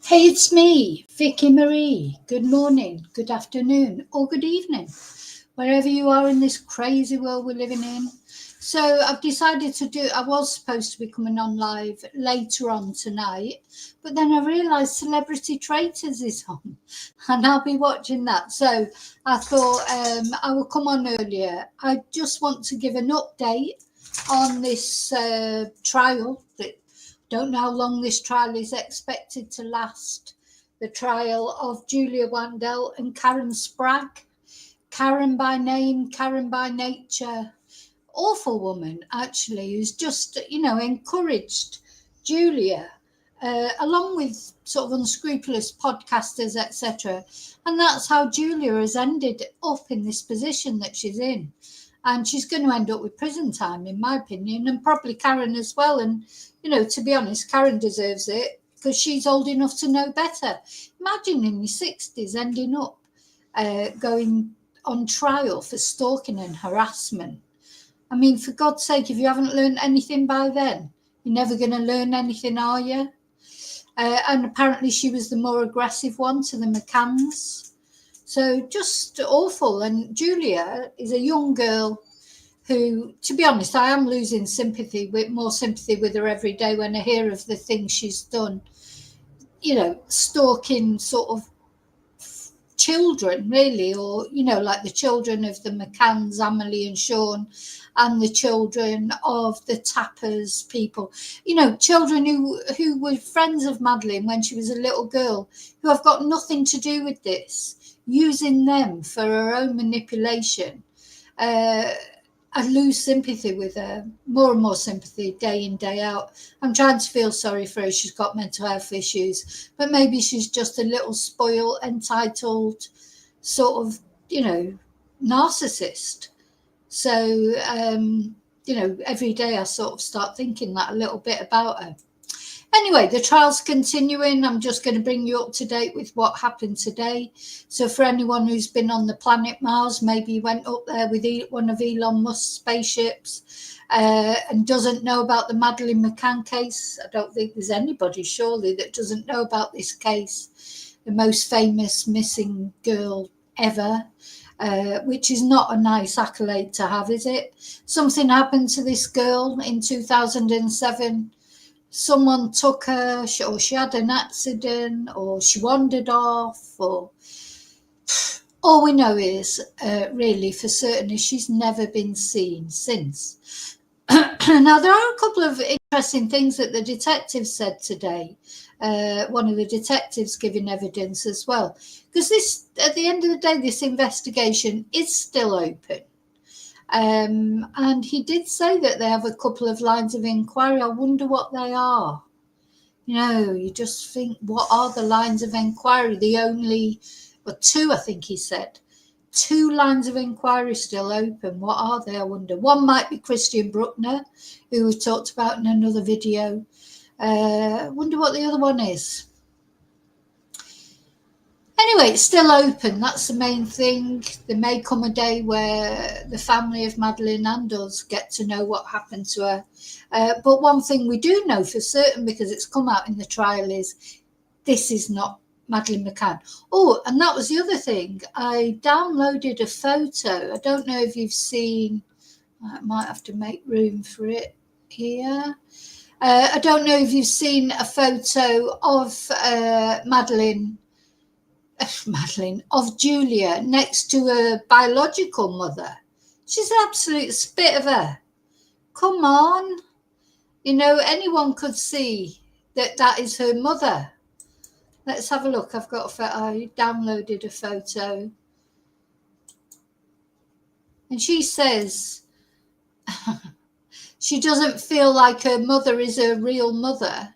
Hey, it's me, Vicky Marie. Good morning, good afternoon, or good evening, wherever you are in this crazy world we're living in. So I've decided I was supposed to be coming on live later on tonight, but then I realised Celebrity Traitors is on and I'll be watching that. So I thought I will come on earlier. I just want to give an update on this trial. Don't know how long this trial is expected to last. The trial of Julia Wandelt and Karen Spragg. Karen by name, Karen by nature. Awful woman, actually, who's just, encouraged Julia, along with sort of unscrupulous podcasters, etc. And that's how Julia has ended up in this position that she's in. And she's going to end up with prison time, in my opinion, and probably Karen as well. And, to be honest, Karen deserves it because she's old enough to know better. Imagine in your 60s ending up going on trial for stalking and harassment. I mean, for God's sake, if you haven't learned anything by then, you're never going to learn anything, are you? And apparently she was the more aggressive one to the McCanns. So just awful. And Julia is a young girl who, to be honest, I am losing more sympathy with her every day when I hear of the things she's done, stalking sort of children, really, or, like the children of the McCanns, Emily and Sean, and the children of the Tapas people, children who were friends of Madeleine when she was a little girl, who have got nothing to do with this, using them for her own manipulation. I lose sympathy with her, more and more sympathy day in, day out. I'm trying to feel sorry for her. She's got mental health issues, but maybe she's just a little spoiled, entitled sort of, narcissist. So, every day I sort of start thinking that a little bit about her. Anyway, the trial's continuing. I'm just going to bring you up to date with what happened today. So for anyone who's been on the planet Mars, maybe you went up there with one of Elon Musk's spaceships and doesn't know about the Madeleine McCann case. I don't think there's anybody, surely, that doesn't know about this case. The most famous missing girl ever. Which is not a nice accolade to have, is it? Something happened to this girl in 2007. Someone took her, or she had an accident, or she wandered off, or all we know is, really for certain, is she's never been seen since. Now, there are a couple of interesting things that the detectives said today. One of the detectives giving evidence as well, because this, at the end of the day, this investigation is still open. And he did say that they have a couple of lines of inquiry. I wonder what they are. You just think, what are the lines of inquiry? Two, I think he said. 2 lines of inquiry still open. What are they, I wonder? One might be Christian Bruckner, who we talked about in another video. I wonder what the other one is. Anyway, it's still open. That's the main thing. There may come a day where the family of Madeleine and us get to know what happened to her. But one thing we do know for certain, because it's come out in the trial, is this is not Madeleine McCann. Oh, and that was the other thing. I downloaded a photo. I don't know if you've seen. I might have to make room for it here. I don't know if you've seen a photo of of Julia next to her biological mother. She's an absolute spit of her. Come on. Anyone could see that is her mother. Let's have a look. I downloaded a photo. And she says she doesn't feel like her mother is her real mother.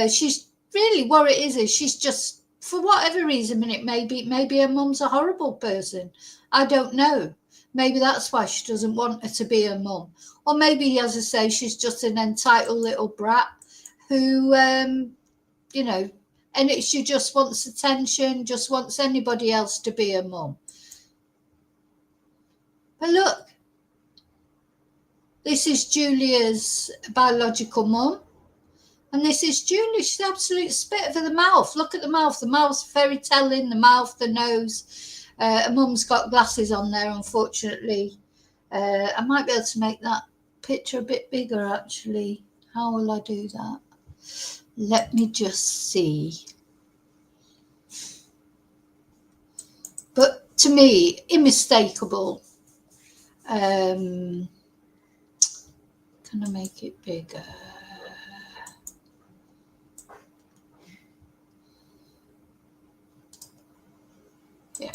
She's really, what it is she's just, for whatever reason, maybe her mum's a horrible person. I don't know. Maybe that's why she doesn't want her to be her mum. Or maybe, as I say, she's just an entitled little brat who, she just wants attention, just wants anybody else to be her mum. But look, this is Julia's biological mum. And this is Julie. She's an absolute spit for the mouth. Look at the mouth. The mouth's very telling. The mouth, the nose. Her mum's got glasses on there, unfortunately. I might be able to make that picture a bit bigger, actually. How will I do that? Let me just see. But to me, unmistakable. Can I make it bigger? Yeah.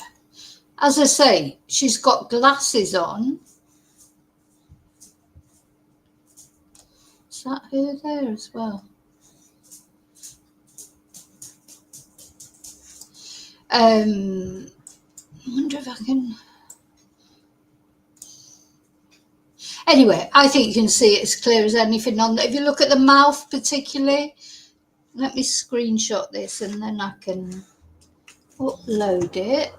As I say, she's got glasses on. Is that her there as well? I wonder if I can. Anyway, I think you can see it as clear as anything on there. If you look at the mouth particularly, let me screenshot this and then I can upload it.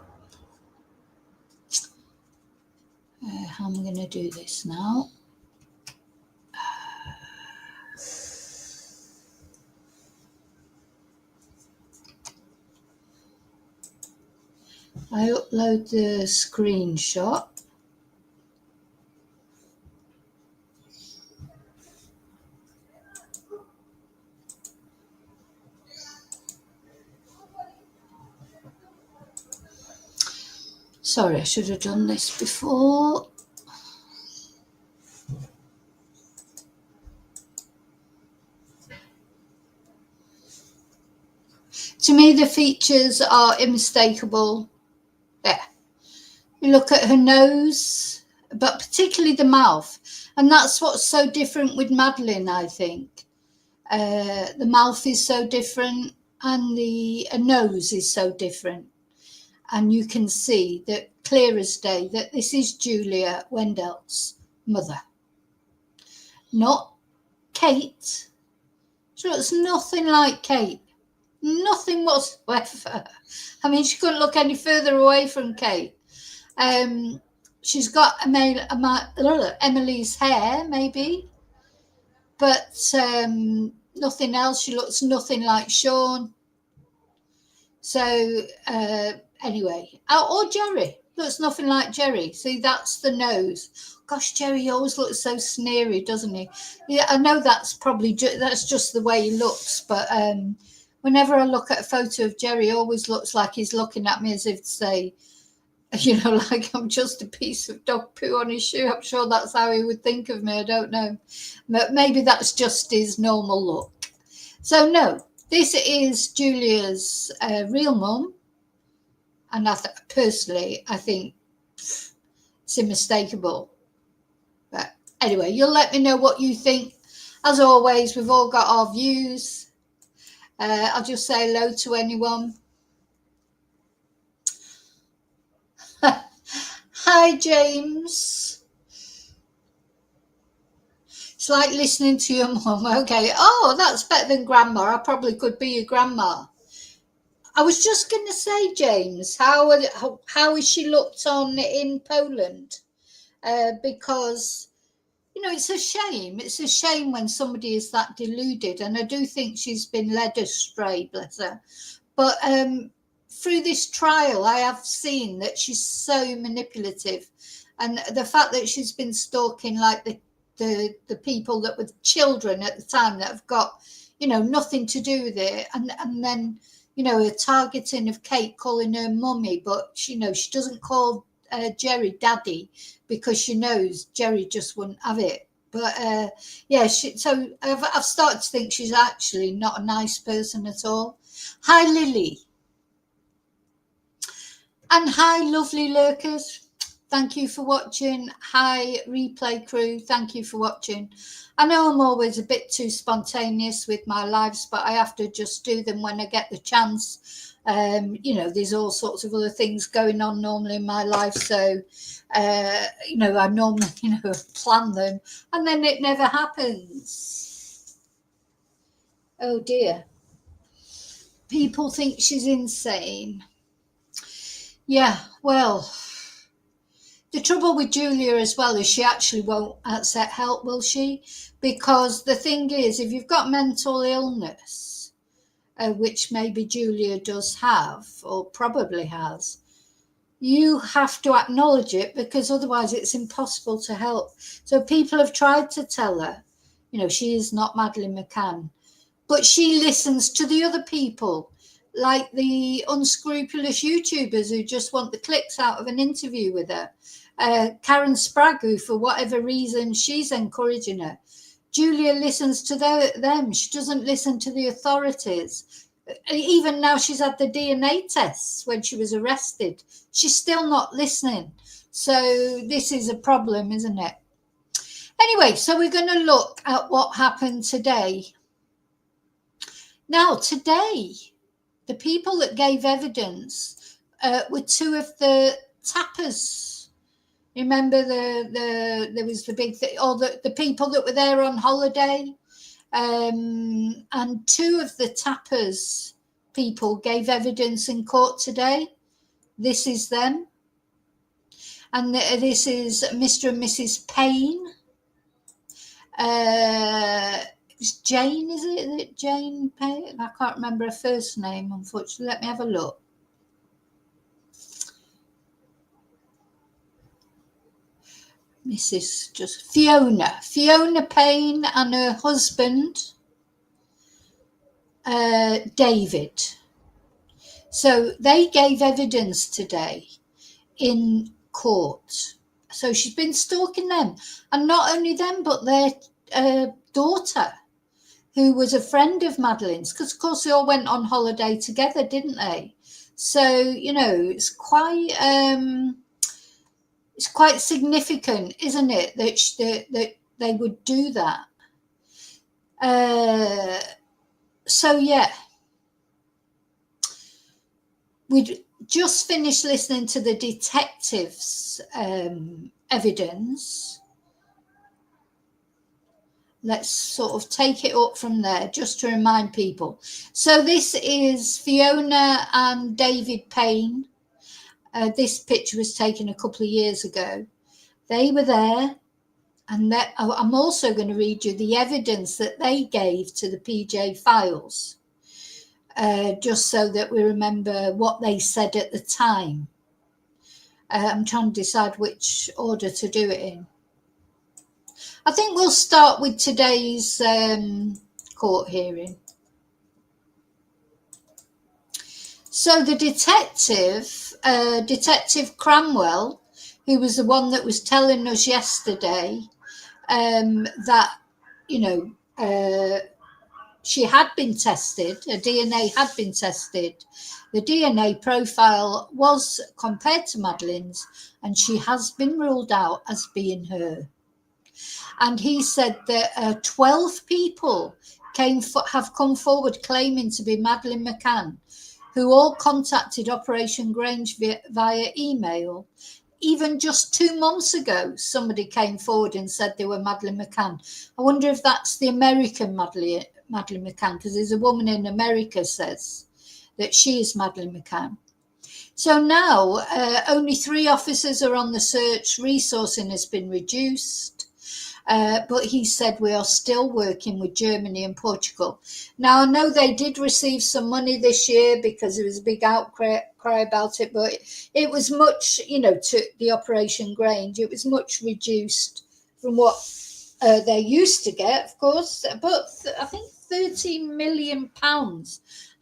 How am I going to do this now? I upload the screenshot. Sorry, I should have done this before. To me, the features are unmistakable. There. You look at her nose, but particularly the mouth. And that's what's so different with Madeleine, I think. The mouth is so different and the nose is so different. And you can see that clear as day that this is Julia Wandelt's mother. Not Kate. She looks nothing like Kate. Nothing whatsoever. I mean, she couldn't look any further away from Kate. She's got Emily's hair, maybe, but nothing else. She looks nothing like Sean. So anyway, or Jerry. Looks nothing like Jerry. See, that's the nose. Gosh, Jerry always looks so sneery, doesn't he? Yeah, I know that's probably that's just the way he looks, but whenever I look at a photo of Jerry, he always looks like he's looking at me as if to say, you know, like I'm just a piece of dog poo on his shoe. I'm sure that's how he would think of me. I don't know. But maybe that's just his normal look. So, no, this is Julia's real mum. And personally, I think it's unmistakable. But anyway, you'll let me know what you think. As always, we've all got our views. I'll just say hello to anyone. Hi, James. It's like listening to your mum. Okay. Oh, that's better than grandma. I probably could be your grandma. I was just going to say, James, how is she looked on in Poland? Because, you know, it's a shame. It's a shame when somebody is that deluded. And I do think she's been led astray, bless her. But through this trial, I have seen that she's so manipulative. And the fact that she's been stalking like the people that were children at the time that have got, you know, nothing to do with it. And then, you know, a targeting of Kate, calling her mummy, but she doesn't call Jerry daddy because she knows Jerry just wouldn't have it. But yeah, so I've started to think she's actually not a nice person at all. Hi, Lily. And hi, lovely lurkers. Thank you for watching. Hi, replay crew. Thank you for watching. I know I'm always a bit too spontaneous with my lives, but I have to just do them when I get the chance. You know, there's all sorts of other things going on normally in my life. So, you know, I normally, you know, plan them and then it never happens. Oh, dear. People think she's insane. Yeah, well, The trouble with Julia as well is she actually won't accept help, will she? Because the thing is, if you've got mental illness, which maybe Julia does have or probably has, you have to acknowledge it, because otherwise it's impossible to help. So people have tried to tell her, she is not Madeleine McCann, but she listens to the other people, like the unscrupulous YouTubers who just want the clicks out of an interview with her. Karen Spragg, who for whatever reason she's encouraging her. Julia listens to them. She doesn't listen to the authorities. Even now she's had the DNA tests when she was arrested. She's still not listening. So this is a problem, isn't it? Anyway, so we're going to look at what happened today. Now, today, the people that gave evidence were two of the Tapas. Remember there was the big thing, or the people that were there on holiday, and two of the Tapas people gave evidence in court today. This is them, and this is Mr. and Mrs. Payne. It's Jane, is it Jane Payne? I can't remember her first name, unfortunately. Let me have a look. Mrs. just Fiona Payne and her husband, David. So they gave evidence today in court. So she's been stalking them, and not only them, but their daughter, who was a friend of Madeleine's, because of course they all went on holiday together, didn't they? So it's quite significant, isn't it, that they would do that? So yeah, we'd just finished listening to the detective's evidence. Let's sort of take it up from there, just to remind people. So this is Fiona and David Payne. This picture was taken a couple of years ago. They were there, and I'm also going to read you the evidence that they gave to the PJ files, just so that we remember what they said at the time. I'm trying to decide which order to do it in. I think we'll start with today's court hearing. So the detective, Detective Cranwell, who was the one that was telling us yesterday that, she had been tested, her DNA had been tested. The DNA profile was compared to Madeleine's, and she has been ruled out as being her. And he said that 12 people have come forward claiming to be Madeleine McCann, who all contacted Operation Grange via email. Even just 2 months ago, somebody came forward and said they were Madeleine McCann. I wonder if that's the American Madeleine McCann, because there's a woman in America says that she is Madeleine McCann. So now only 3 officers are on the search. Resourcing has been reduced. But he said we are still working with Germany and Portugal. Now, I know they did receive some money this year because there was a big outcry about it, but it was much, to the Operation Grange, it was much reduced from what they used to get, of course. But I think £13 million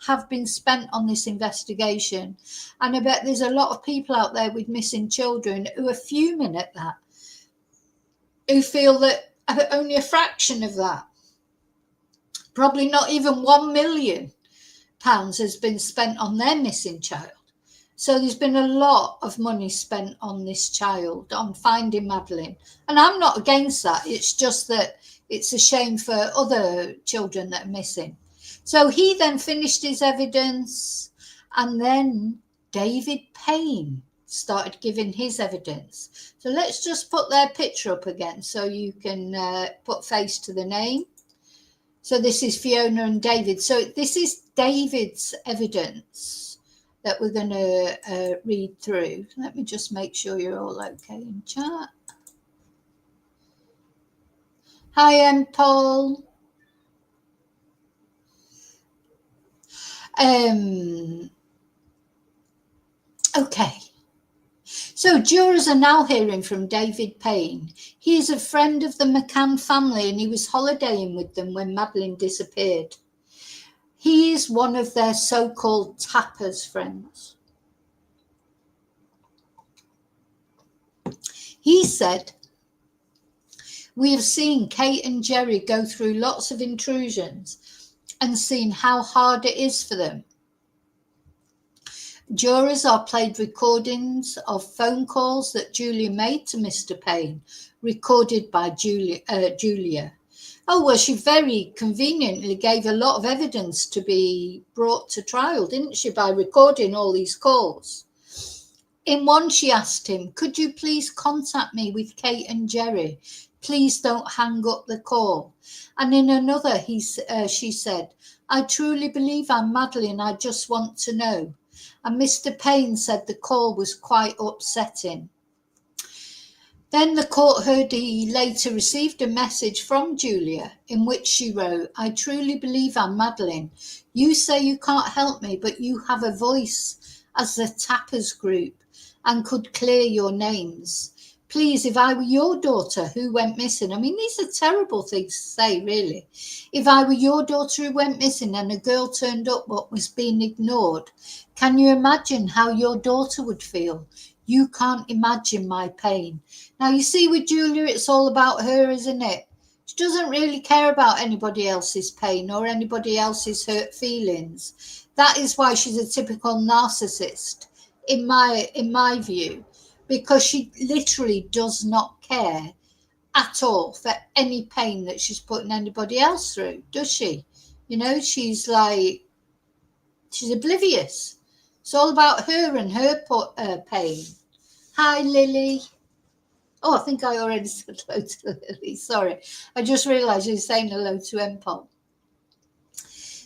have been spent on this investigation. And I bet there's a lot of people out there with missing children who are fuming at that, who feel that only a fraction of that, probably not even £1 million has been spent on their missing child. So there's been a lot of money spent on this child, on finding Madeleine. And I'm not against that. It's just that it's a shame for other children that are missing. So he then finished his evidence, and then David Payne started giving his evidence. So let's just put their picture up again so you can put face to the name. So this is Fiona and David. So this is David's evidence. that we're going to read through. Let me just make sure you're all okay in chat. Hi, Paul. Okay. So jurors are now hearing from David Payne. He is a friend of the McCann family and he was holidaying with them when Madeleine disappeared. He is one of their so-called Tapas friends. He said, "We have seen Kate and Jerry go through lots of intrusions and seen how hard it is for them. Jurors are played recordings of phone calls that Julia made to Mr. Payne, recorded by Julia. Oh, well, she very conveniently gave a lot of evidence to be brought to trial, didn't she, by recording all these calls? In one, she asked him, 'Could you please contact me with Kate and Jerry? Please don't hang up the call.' And in another, she said, 'I truly believe I'm Madeleine. I just want to know.' And Mr. Payne said the call was quite upsetting. Then the court heard he later received a message from Julia in which she wrote, 'I truly believe I'm Madeleine. You say you can't help me, but you have a voice as the Tapas group and could clear your names. Please, if I were your daughter who went missing,' I mean, these are terrible things to say, really. 'If I were your daughter who went missing and a girl turned up but was being ignored, can you imagine how your daughter would feel? You can't imagine my pain.' Now, you see, with Julia, it's all about her, isn't it? She doesn't really care about anybody else's pain or anybody else's hurt feelings. That is why she's a typical narcissist, in my view, because she literally does not care at all for any pain that she's putting anybody else through, does she? You know, she's oblivious. It's all about her and her pain. Hi, Lily. Oh, I think I already said hello to Lily. Sorry. I just realised you're saying hello to Empol.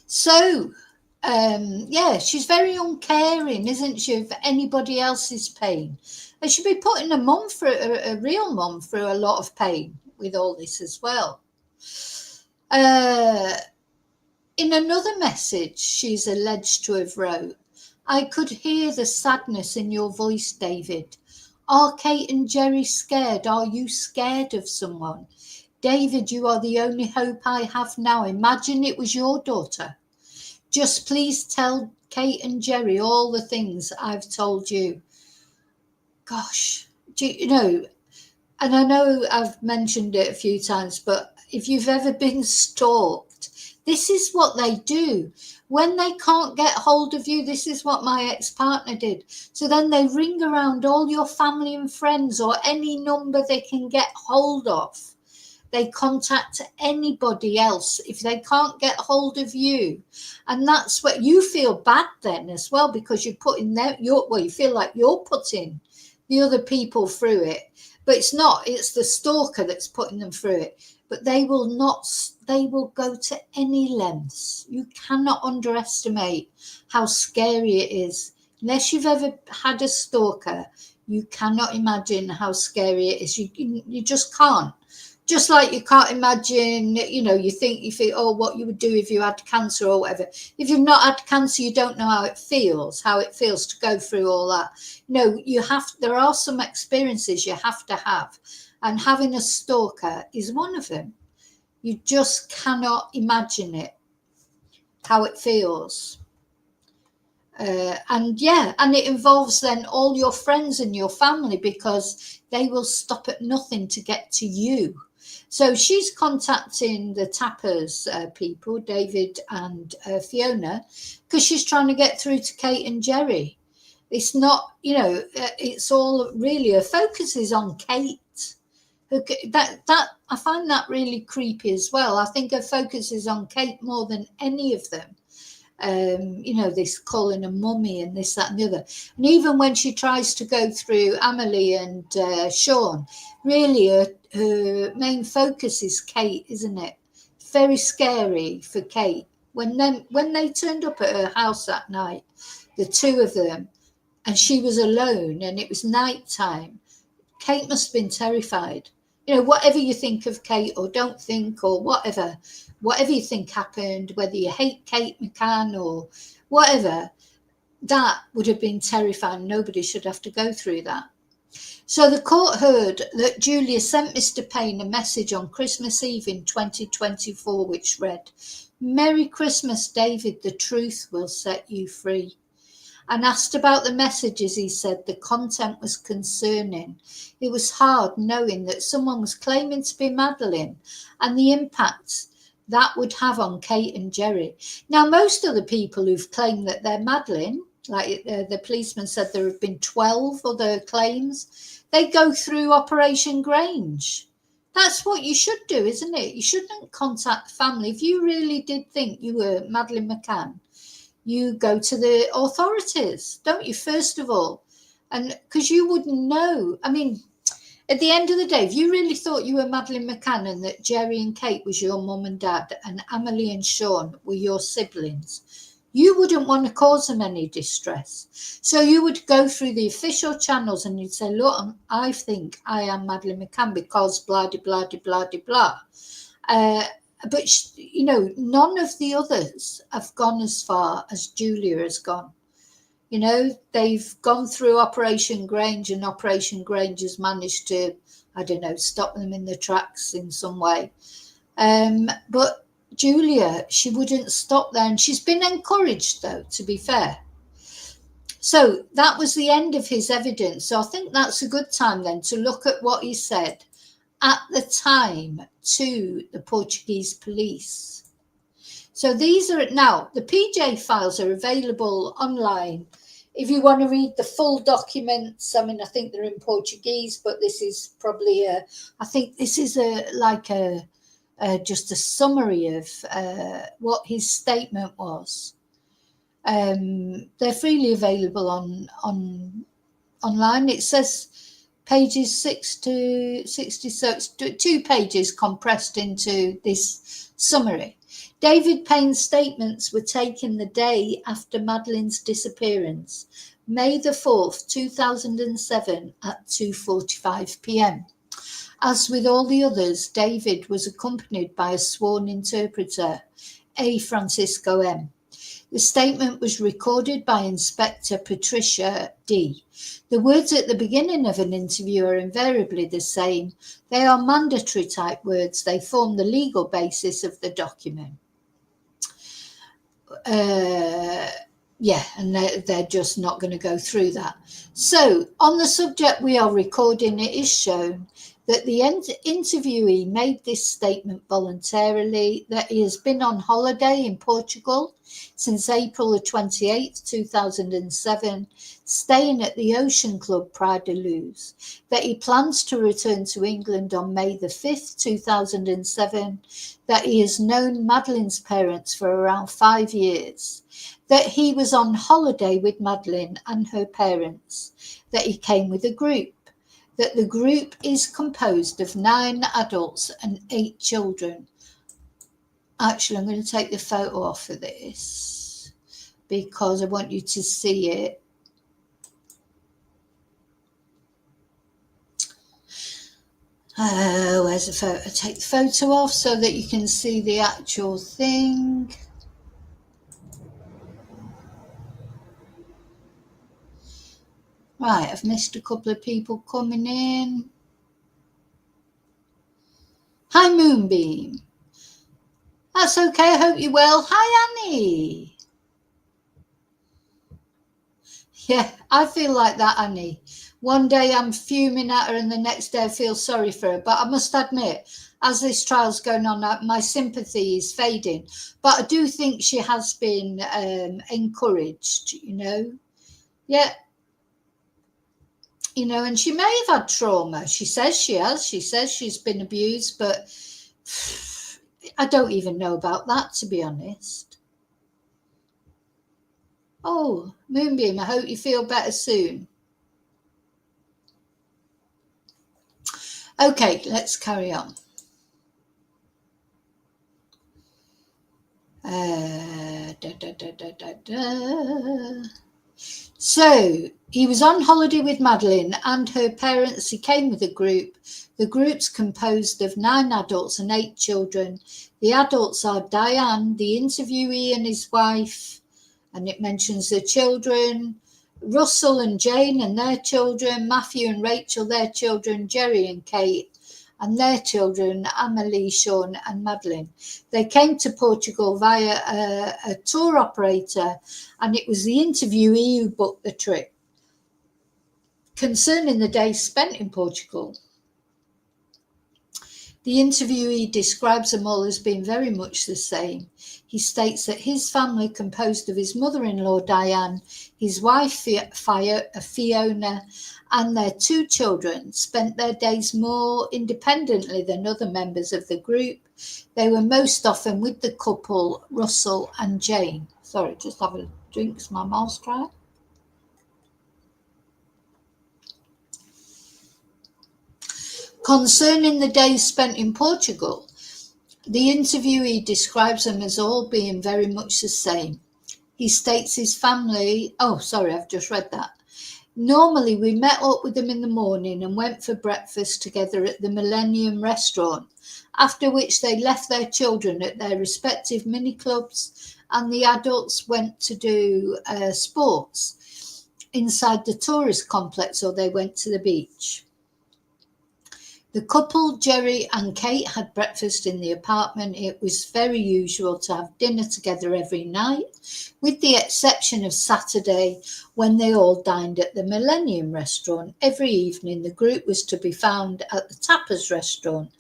So, she's very uncaring, isn't she, for anybody else's pain. And she'd be putting a real mum through a lot of pain with all this as well. In another message, she's alleged to have wrote, "I could hear the sadness in your voice, David. Are Kate and Jerry scared? Are you scared of someone? David, you are the only hope I have now. Imagine it was your daughter. Just please tell Kate and Jerry all the things I've told you." Gosh, you know, and I know I've mentioned it a few times, but if you've ever been stalked, this is what they do. When they can't get hold of you, this is what my ex-partner did. So then they ring around all your family and friends or any number they can get hold of. They contact anybody else if they can't get hold of you. And that's what you feel bad then as well, because you're putting you feel like you're putting the other people through it. But it's not, it's the stalker that's putting them through it. But they will go to any lengths. You cannot underestimate how scary it is. Unless you've ever had a stalker, you cannot imagine how scary it is. You just can't. Just like you can't imagine, you think, oh, what you would do if you had cancer or whatever. If you've not had cancer, you don't know how it feels to go through all that. There are some experiences you have to have. And having a stalker is one of them. You just cannot imagine it, how it feels. And it involves then all your friends and your family, because they will stop at nothing to get to you. So she's contacting the Tapas people, David and Fiona, because she's trying to get through to Kate and Jerry. It's not, it's all really, her focus is on Kate. That I find that really creepy as well. I think her focus is on Kate more than any of them. This calling a mummy and this, that and the other. And even when she tries to go through Amelie and Sean, really her main focus is Kate, isn't it? Very scary for Kate. When they turned up at her house that night, the two of them, and she was alone and it was night time. Kate must have been terrified. You know, whatever you think of Kate or don't think or whatever you think happened, whether you hate Kate McCann or whatever, that would have been terrifying. Nobody should have to go through that. So the court heard that Julia sent Mr. Payne a message on Christmas Eve in 2024, which read, "Merry Christmas, David, the truth will set you free." And asked about the messages, he said the content was concerning. It was hard knowing that someone was claiming to be Madeleine and the impact that would have on Kate and Jerry. Now, most of the people who've claimed that they're Madeleine, like the policeman said there have been 12 other claims, they go through Operation Grange. That's what you should do, isn't it? You shouldn't contact the family. If you really did think you were Madeleine McCann, you go to the authorities, don't you, first of all? And because you wouldn't know. I mean, at the end of the day, if you really thought you were Madeleine McCann and that Jerry and Kate was your mum and dad and Amelie and Sean were your siblings, you wouldn't want to cause them any distress. So you would go through the official channels and you'd say, look, I think I am Madeleine McCann because blah, blah, blah, blah, blah. But, you know, none of the others have gone as far as Julia has gone. You know, they've gone through Operation Grange and Operation Grange has managed to, I don't know, stop them in their tracks in some way. But Julia, she wouldn't stop there. And she's been encouraged, though, to be fair. So that was the end of his evidence. So I think that's a good time then to look at what he said at the time to the Portuguese police. So these are now, the PJ files are available online. If you want to read the full documents, I mean, I think they're in Portuguese, but this is probably I think this is just a summary of what his statement was. They're freely available online. It says pages 6 to 66, 2 pages compressed into this summary. David Payne's statements were taken the day after Madeleine's disappearance, May the 4th, 2007 at 2:45 p.m. As with all the others, David was accompanied by a sworn interpreter, A. Francisco M. The statement was recorded by Inspector Patricia D. The words at the beginning of an interview are invariably the same. They are mandatory type words. They form the legal basis of the document. And they're just not going to go through that. So on the subject we are recording, it is shown that the interviewee made this statement voluntarily, that he has been on holiday in Portugal since April the 28th, 2007, staying at the Ocean Club Praia da Luz, that he plans to return to England on May the 5th, 2007, that he has known Madeleine's parents for around 5 years, that he was on holiday with Madeleine and her parents, that he came with a group, that the group is composed of 9 adults and 8 children. Actually, I'm going to take the photo off of this because I want you to see it. Where's the photo? Take the photo off so that you can see the actual thing. Right, I've missed a couple of people coming in. Hi, Moonbeam. That's okay, I hope you're well. Hi, Annie. Yeah, I feel like that, Annie. One day I'm fuming at her and the next day I feel sorry for her. But I must admit, as this trial's going on, my sympathy is fading. But I do think she has been encouraged, you know. Yeah. You know, and she may have had trauma. She says she has. She says she's been abused, but I don't even know about that, to be honest. Oh, Moonbeam, I hope you feel better soon. Okay, let's carry on. So he was on holiday with Madeleine and her parents. He came with a group. The group's composed of 9 adults and 8 children. The adults are Diane, the interviewee, and his wife, and it mentions the children, Russell and Jane and their children, Matthew and Rachel, their children, Jerry and Kate and their children, Amelie, Sean and Madeleine. They came to Portugal via a tour operator, and it was the interviewee who booked the trip. Concerning the days spent in Portugal, the interviewee describes them all as being very much the same. He states that his family, composed of his mother-in-law Diane, his wife Fiona, and their 2 children, spent their days more independently than other members of the group. They were most often with the couple, Russell and Jane. Sorry, just have a drink because my mouth's dry. Concerning the days spent in Portugal, the interviewee describes them as all being very much the same. He states his family, I've just read that. Normally, we met up with them in the morning and went for breakfast together at the Millennium restaurant, after which they left their children at their respective mini clubs, and the adults went to do sports inside the tourist complex, or they went to the beach. The couple, Jerry and Kate, had breakfast in the apartment. It was very usual to have dinner together every night, with the exception of Saturday, when they all dined at the Millennium restaurant. Every evening, the group was to be found at the Tapas restaurant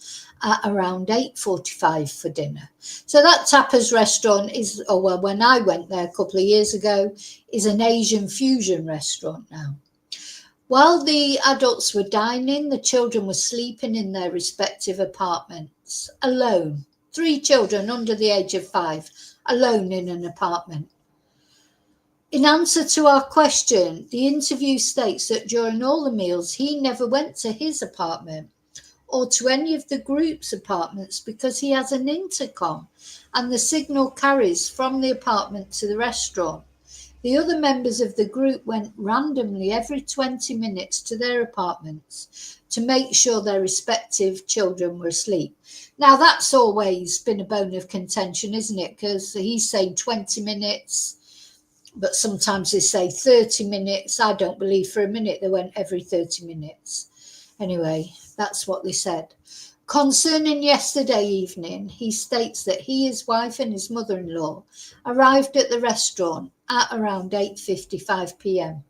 at around 8:45 for dinner. So that Tapas restaurant is, when I went there a couple of years ago, is an Asian fusion restaurant now. While the adults were dining, the children were sleeping in their respective apartments, alone. 3 children under the age of 5, alone in an apartment. In answer to our question, the interview states that during all the meals, he never went to his apartment or to any of the group's apartments because he has an intercom and the signal carries from the apartment to the restaurant. The other members of the group went randomly every 20 minutes to their apartments to make sure their respective children were asleep. Now, that's always been a bone of contention, isn't it? Because he's saying 20 minutes, but sometimes they say 30 minutes. I don't believe for a minute they went every 30 minutes. Anyway, that's what they said. Concerning yesterday evening, he states that he, his wife and his mother-in-law arrived at the restaurant at around 8:55 p.m.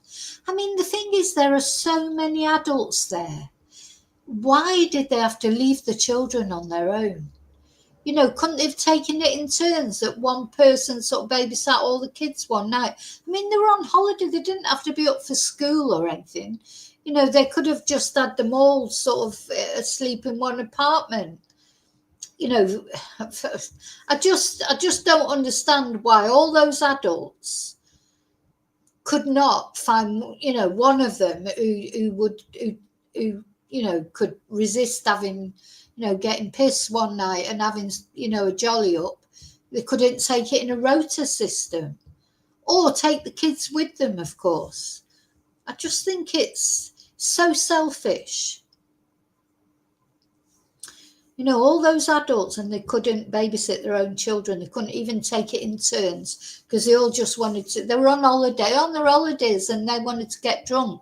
I mean, the thing is, there are so many adults there. Why did they have to leave the children on their own? You know, couldn't they have taken it in turns that one person sort of babysat all the kids one night? I mean, they were on holiday. They didn't have to be up for school or anything. You know, they could have just had them all sort of asleep in one apartment. You know, I just don't understand why all those adults could not find, you know, one of them who could resist having, you know, getting pissed one night and having, you know, a jolly up. They couldn't take it in a rota system or take the kids with them, of course. I just think it's so selfish. You know, all those adults, and they couldn't babysit their own children. They couldn't even take it in turns because they all just wanted to. They were on holiday, on their holidays, and they wanted to get drunk.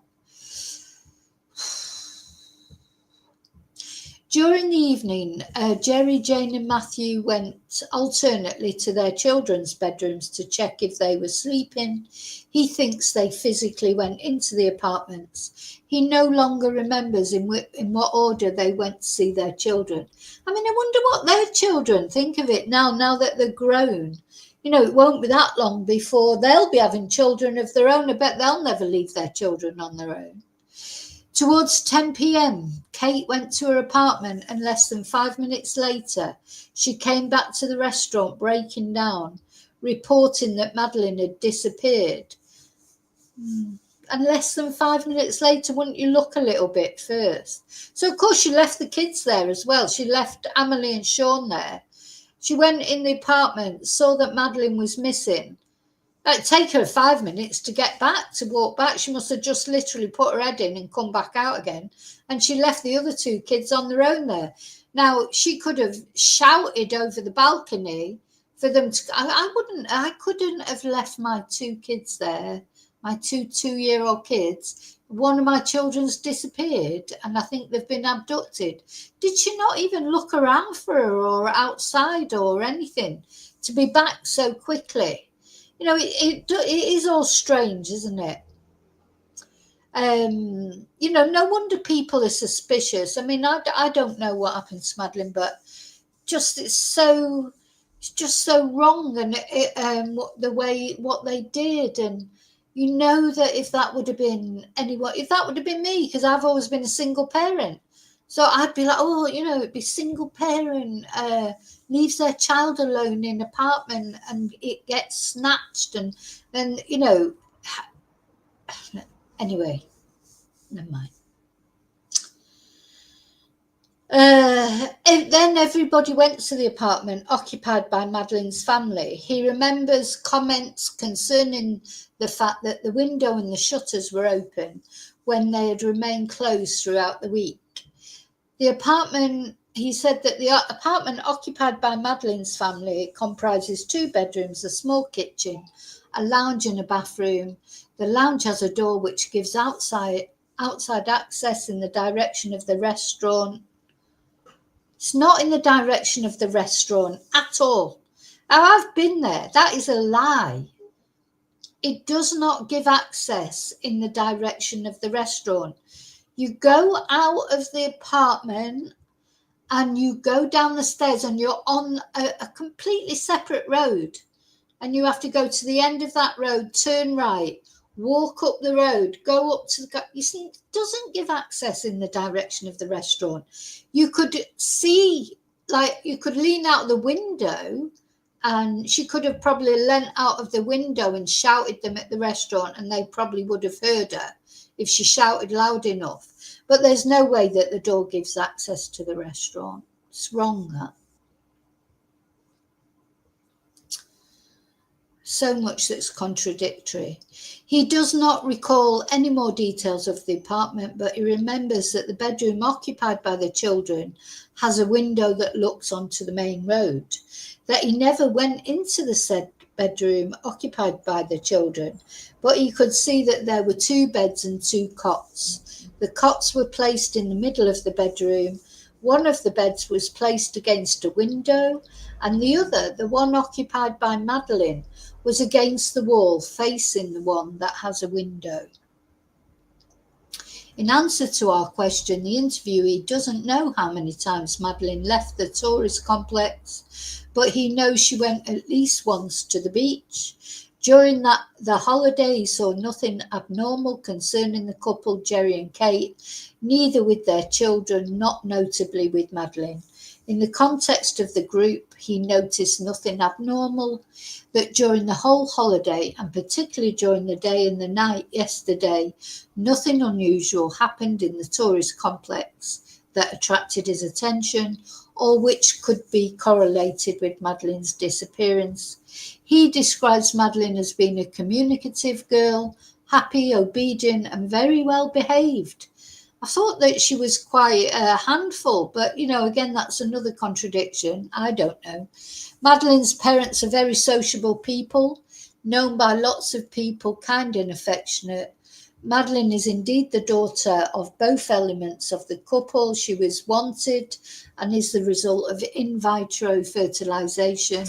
During the evening, Jerry, Jane and Matthew went alternately to their children's bedrooms to check if they were sleeping. He thinks they physically went into the apartments. He no longer remembers in what order they went to see their children. I mean, I wonder what their children think of it now that they're grown. You know, it won't be that long before they'll be having children of their own. I bet they'll never leave their children on their own. Towards 10 p.m, Kate went to her apartment, and less than 5 minutes later, she came back to the restaurant breaking down, reporting that Madeleine had disappeared. And less than 5 minutes later, wouldn't you look a little bit first? So, of course, she left the kids there as well. She left Amelie and Sean there. She went in the apartment, saw that Madeleine was missing, It'd take her 5 minutes to get back, to walk back. She must have just literally put her head in and come back out again. And she left the other two kids on their own there. Now, she could have shouted over the balcony for them to. I couldn't have left my two kids there, my two-year-old kids. One of my children's disappeared, and I think they've been abducted. Did she not even look around for her or outside or anything to be back so quickly? You know, it is all strange, isn't it? You know, no wonder people are suspicious. I mean, I don't know what happened to Madeleine, but it's just so wrong, and what they did, and you know that if that would have been anyone, if that would have been me, because I've always been a single parent, so I'd be like, oh, you know, it'd be single parent leaves their child alone in apartment and it gets snatched, and then, you know, anyway, never mind. And then everybody went to the apartment occupied by Madeleine's family. He remembers comments concerning the fact that the window and the shutters were open when they had remained closed throughout the week. He said that the apartment occupied by Madeleine's family comprises 2 bedrooms, a small kitchen, a lounge and a bathroom. The lounge has a door which gives outside access in the direction of the restaurant. It's not in the direction of the restaurant at all. Now, I've been there. That is a lie. It does not give access in the direction of the restaurant. You go out of the apartment and you go down the stairs and you're on a completely separate road, and you have to go to the end of that road, turn right, walk up the road, go up to the... You see, it doesn't give access in the direction of the restaurant. You could see, like, you could lean out the window, and she could have probably leant out of the window and shouted them at the restaurant, and they probably would have heard her if she shouted loud enough. But there's no way that the door gives access to the restaurant. It's wrong, that. So much that's contradictory. He does not recall any more details of the apartment, but he remembers that the bedroom occupied by the children has a window that looks onto the main road, that he never went into the said bedroom occupied by the children, but he could see that there were 2 beds and 2 cots. The cots were placed in the middle of the bedroom. One of the beds was placed against a window, and the other, the one occupied by Madeleine, was against the wall facing the one that has a window. In answer to our question, the interviewee doesn't know how many times Madeleine left the tourist complex, but he knows she went at least once to the beach. During the holiday, he saw nothing abnormal concerning the couple, Jerry and Kate, neither with their children, not notably with Madeleine. In the context of the group, he noticed nothing abnormal, that during the whole holiday, and particularly during the day and the night yesterday, nothing unusual happened in the tourist complex that attracted his attention or which could be correlated with Madeleine's disappearance. He describes Madeleine as being a communicative girl, happy, obedient, and very well behaved. I thought that she was quite a handful, but, you know, again, that's another contradiction. I don't know. Madeleine's parents are very sociable people, known by lots of people, kind and affectionate. Madeleine is indeed the daughter of both elements of the couple. She was wanted and is the result of in vitro fertilization.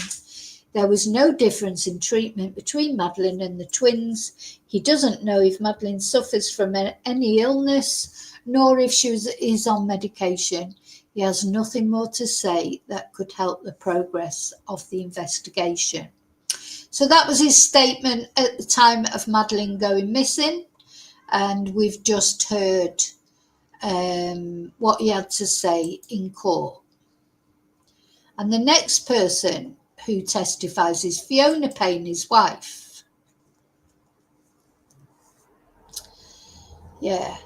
There was no difference in treatment between Madeleine and the twins. He doesn't know if Madeleine suffers from any illness, nor if she is on medication. He has nothing more to say that could help the progress of the investigation. So that was his statement at the time of Madeleine going missing. And we've just heard what he had to say in court. And the next person who testifies is Fiona Payne, his wife. Yeah.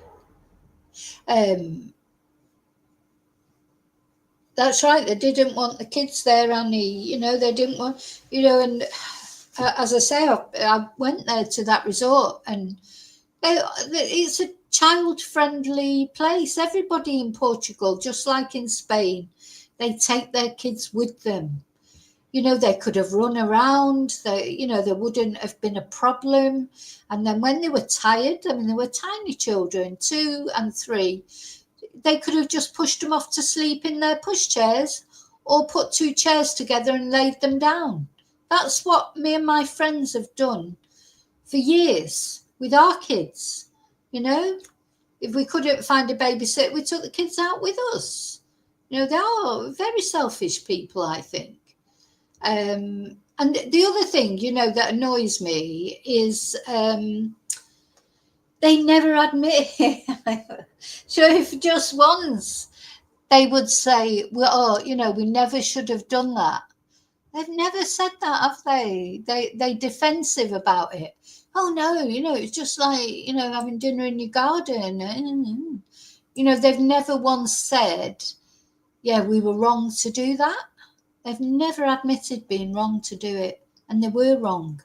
That's right. They didn't want the kids there, Annie. You know, they didn't want, you know, and as I say, I went there to that resort, and it's a child-friendly place. Everybody in Portugal, just like in Spain, they take their kids with them. You know, they could have run around. There wouldn't have been a problem. And then when they were tired, I mean, they were tiny children, 2 and 3. They could have just pushed them off to sleep in their pushchairs, or put 2 chairs together and laid them down. That's what me and my friends have done for years with our kids. You know, if we couldn't find a babysitter, we took the kids out with us. You know, they are very selfish people, I think. And the other thing, you know, that annoys me is they never admit it. So if just once they would say, well, you know, we never should have done that. They've never said that, have they? They defensive about it. Oh no, you know, it's just like, you know, having dinner in your garden. You know, they've never once said, yeah, we were wrong to do that. They've never admitted being wrong to do it, and they were wrong.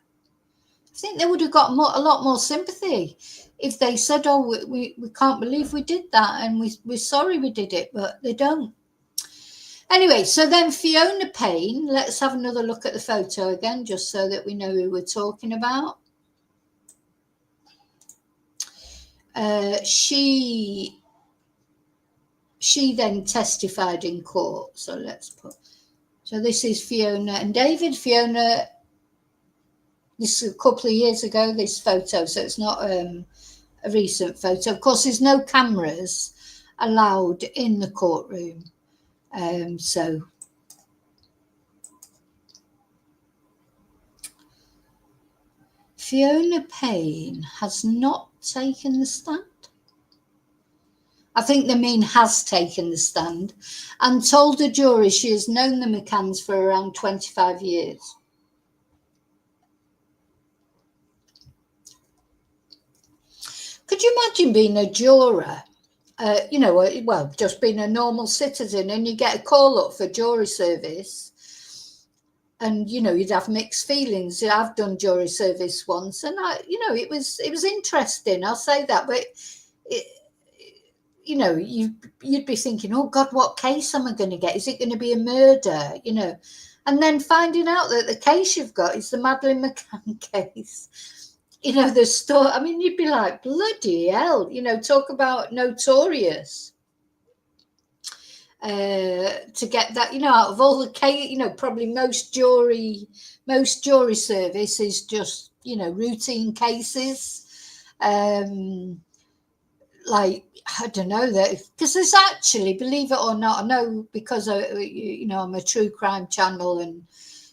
I think they would have got a lot more sympathy if they said, oh, we can't believe we did that, and we're sorry we did it, but they don't. Anyway, so then Fiona Payne, let's have another look at the photo again, just so that we know who we're talking about. She then testified in court. So this is Fiona and David. Fiona, this is a couple of years ago, this photo, so it's not a recent photo. Of course, there's no cameras allowed in the courtroom. So Fiona Payne has not taken the stand. I think they mean has taken the stand, and told the jury she has known the McCanns for around 25 years. Could you imagine being a juror, you know, well, just being a normal citizen, and you get a call up for jury service, and, you know, you'd have mixed feelings. I've done jury service once, and it was interesting, I'll say that, but you know, you'd be thinking, oh God, what case am I going to get? Is it going to be a murder? You know, and then finding out that the case you've got is the Madeleine McCann case. You know, the story. I mean, you'd be like, bloody hell! You know, talk about notorious. To get that, you know, out of all the case, you know, probably most jury service is just, you know, routine cases. Like, I don't know, that because there's actually, believe it or not, I know, because you know, I'm a true crime channel, and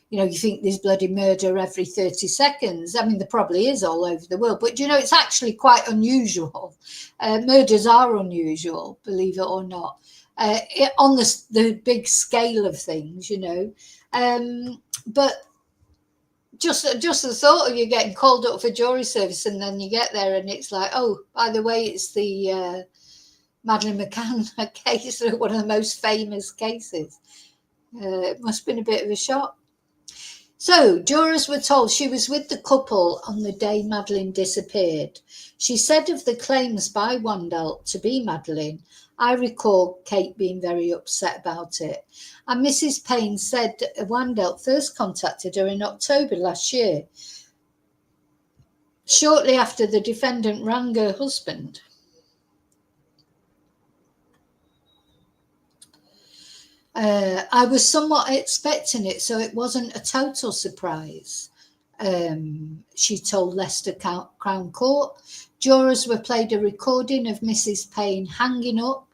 you know, you think there's bloody murder every 30 seconds. I mean, there probably is all over the world, but you know, it's actually quite unusual. Murders are unusual, believe it or not, on the big scale of things, you know. But just the thought of you getting called up for jury service, and then you get there and it's like, oh, by the way, it's the Madeleine McCann case, one of the most famous cases. It must have been a bit of a shock. So jurors were told she was with the couple on the day Madeleine disappeared. She said of the claims by Wandelt to be Madeleine, I recall Kate being very upset about it. And Mrs. Payne said Wandelt first contacted her in October last year, shortly after the defendant rang her husband. I was somewhat expecting it, so it wasn't a total surprise, she told Leicester Crown Court. Jurors were played a recording of Mrs. Payne hanging up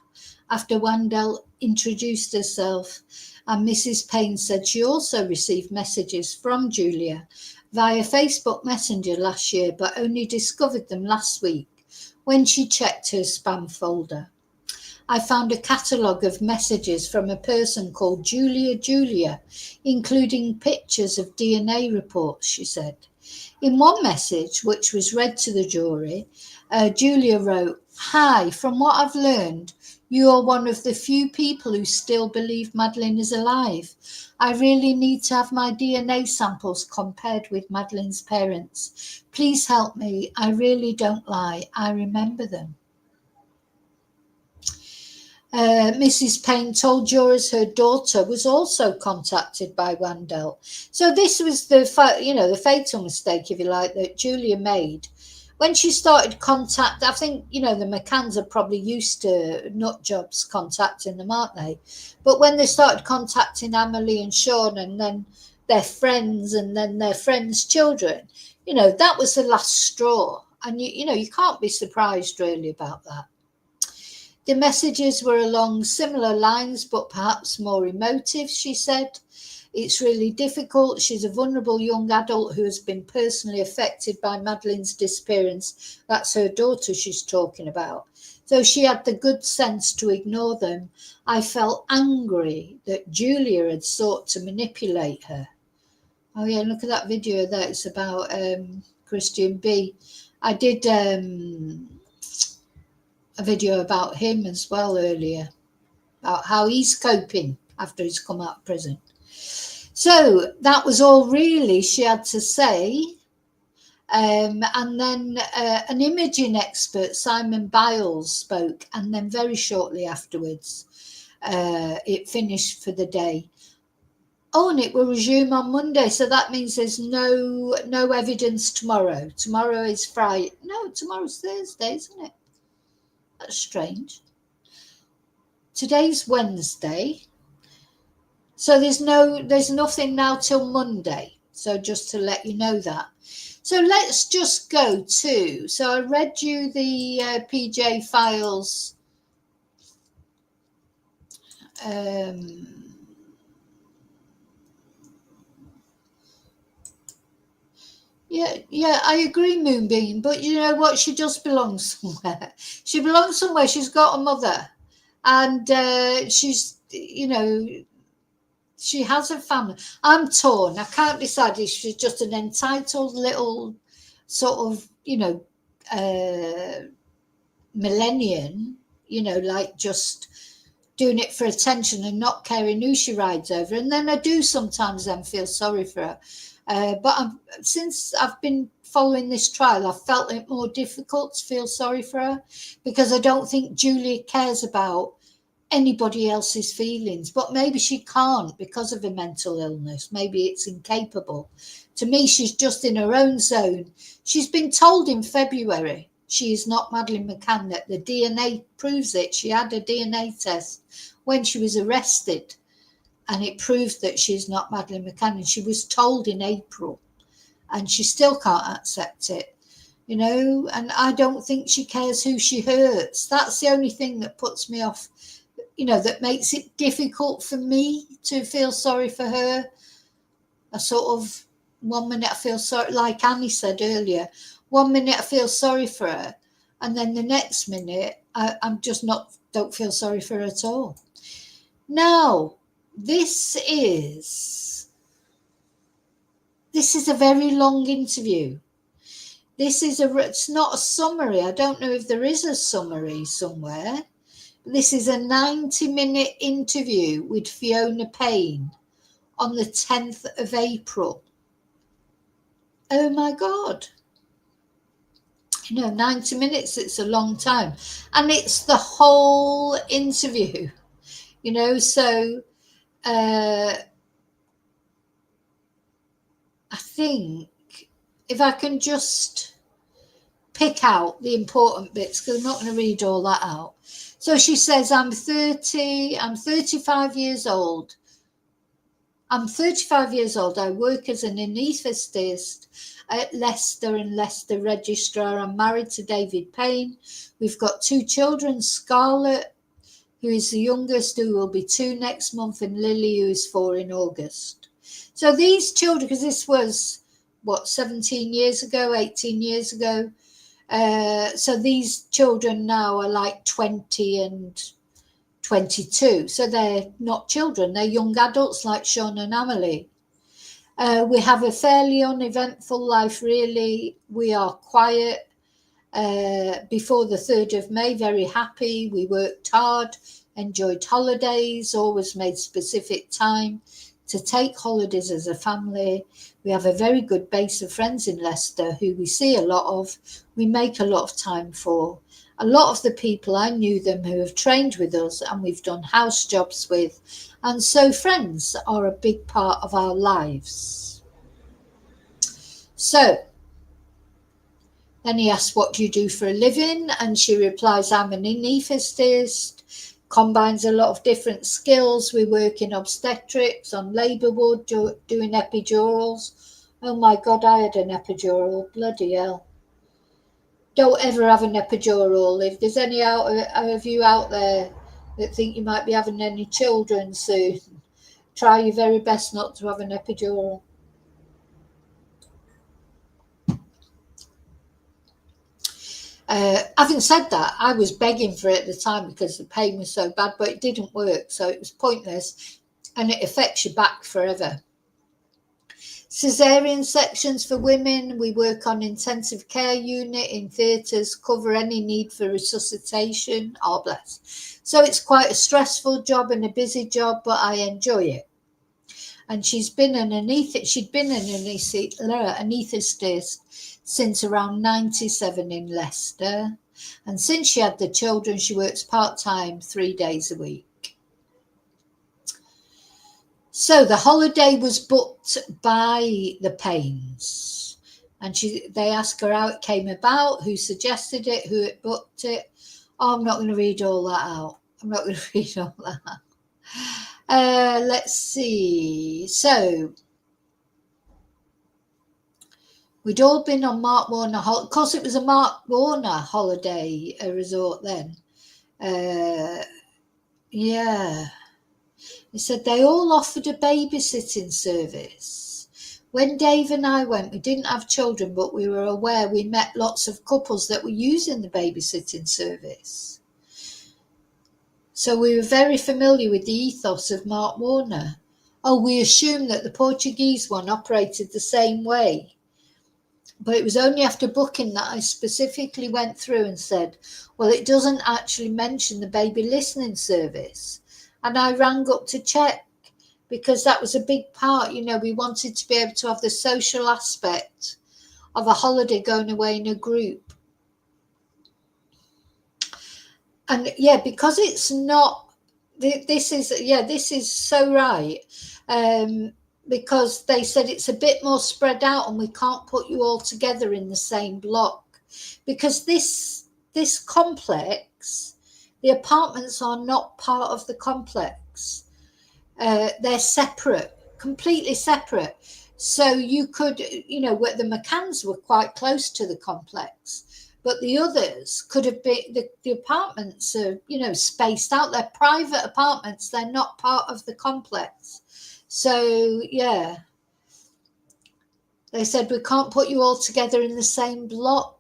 after Wandelt introduced herself, and Mrs. Payne said she also received messages from Julia via Facebook Messenger last year, but only discovered them last week when she checked her spam folder. I found a catalogue of messages from a person called Julia, including pictures of DNA reports, she said. In one message, which was read to the jury, Julia wrote, "Hi, from what I've learned, You are one of the few people who still believe Madeleine is alive. I really need to have my DNA samples compared with Madeleine's parents. Please help me. I really don't lie. I remember them. Mrs. Payne told jurors her daughter was also contacted by Wandelt. So this was the fatal mistake, if you like, that Julia made. When she started contact, I think, the McCanns are probably used to nut jobs contacting them, aren't they? But when they started contacting Amelie and Sean and then their friends and then their friends' children, that was the last straw. And, you can't be surprised really about that. The messages were along similar lines, but perhaps more emotive, she said. It's really difficult. She's a vulnerable young adult who has been personally affected by Madeleine's disappearance. That's her daughter she's talking about. So she had the good sense to ignore them. I felt angry that Julia had sought to manipulate her. Oh, yeah, look at that video there. It's about Christian B. I did a video about him as well earlier, about how he's coping after he's come out of prison. So that was all really she had to say. And then an imaging expert, Simon Biles, spoke, and then very shortly afterwards, it finished for the day. Oh, and it will resume on Monday. So that means there's no evidence tomorrow. Tomorrow is Friday. No, tomorrow's Thursday, isn't it? That's strange. Today's Wednesday. So there's nothing now till Monday. So just to let you know that. So let's just go to, so I read you the PJ files. Yeah, I agree, Moonbeam, but you know what? She just belongs somewhere. She belongs somewhere. She's got a mother, and she's, she has a family. I'm torn. I can't decide if she's just an entitled little sort of, millennium, like just doing it for attention and not caring who she rides over. And then I do sometimes then feel sorry for her. But since I've been following this trial, I've felt it more difficult to feel sorry for her because I don't think Julia cares about anybody else's feelings. But maybe she can't because of a mental illness. Maybe it's incapable. To me, she's just in her own zone. She's been told in February she is not Madeleine McCann, that the DNA proves it. She had a DNA test when she was arrested, and it proved that she's not Madeleine McCann. And she was told in April, and she still can't accept it, and I don't think she cares who she hurts. That's the only thing that puts me off, that makes it difficult for me to feel sorry for her. A sort of 1 minute I feel sorry, like Annie said earlier, 1 minute I feel sorry for her, and then the next minute I'm just don't feel sorry for her at all. Now, this is a very long interview. It's not a summary. I don't know if there is a summary somewhere. This is a 90-minute interview with Fiona Payne on the 10th of April. Oh my God. 90 minutes, it's a long time. And it's the whole interview, so I think if I can just pick out the important bits, because I'm not going to read all that out. So she says, I'm 35 years old. I'm 35 years old. I work as an anaesthetist at Leicester and Leicester Registrar. I'm married to David Payne. We've got 2 children, Scarlett, who is the youngest, who will be 2 next month, and Lily, who is 4 in August. So these children, because this was, 17 years ago, 18 years ago. So these children now are like 20 and 22. So they're not children, they're young adults like Sean and Amelie. We have a fairly uneventful life, really. We are quiet. before the 3rd of May, very happy. We worked hard, enjoyed holidays, always made specific time to take holidays as a family. We have a very good base of friends in Leicester who we see a lot of, we make a lot of time for. A lot of the people, I knew them who have trained with us and we've done house jobs with. And so friends are a big part of our lives. So then he asks, what do you do for a living? And she replies, I'm an anaesthetist, combines a lot of different skills. We work in obstetrics, on labour ward, doing epidurals. Oh my God, I had an epidural, bloody hell. Don't ever have an epidural. If there's any of you out there that think you might be having any children soon, try your very best not to have an epidural. Having said that, I was begging for it at the time because the pain was so bad, but it didn't work, so it was pointless, and it affects your back forever. Caesarean sections for women. We work on intensive care unit in theatres, cover any need for resuscitation. Oh, bless. So it's quite a stressful job and a busy job, but I enjoy it. And she'd been an anaesthetist since around 97 in Leicester. And since she had the children, she works part-time 3 days a week. So the holiday was booked by the Paynes. And they asked her how it came about, who suggested it, who had booked it. Oh, I'm not going to read all that out. Let's see. So we'd all been on Mark Warner. Of course, it was a Mark Warner holiday resort then. Yeah. He said they all offered a babysitting service. When Dave and I went, we didn't have children, but we were aware we met lots of couples that were using the babysitting service. So we were very familiar with the ethos of Mark Warner. Oh, we assumed that the Portuguese one operated the same way. But it was only after booking that I specifically went through and said, well, it doesn't actually mention the baby listening service. And I rang up to check because that was a big part. You know, we wanted to be able to have the social aspect of a holiday going away in a group. And yeah, because it's not, this is so right. Because they said it's a bit more spread out and we can't put you all together in the same block. Because this complex, the apartments are not part of the complex. They're separate, completely separate. So you could, you know, the McCanns were quite close to the complex, but the others could have been, the apartments are, you know, spaced out. They're private apartments. They're not part of the complex. So, yeah, they said, we can't put you all together in the same block.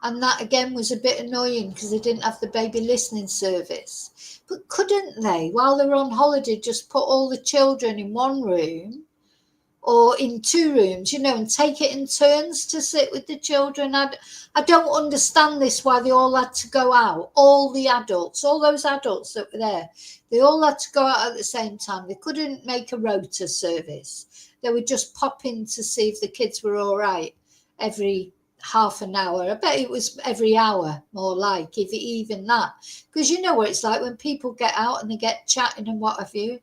And that, again, was a bit annoying because they didn't have the baby listening service. But couldn't they, while they were on holiday, just put all the children in one room or in 2 rooms, you know, and take it in turns to sit with the children? I don't understand this, why they all had to go out. All the adults, all those adults that were there, they all had to go out at the same time. They couldn't make a rota service. They would just pop in to see if the kids were all right every half an hour. I bet it was every hour, more like, if even that. Because you know what it's like when people get out and they get chatting and what have you.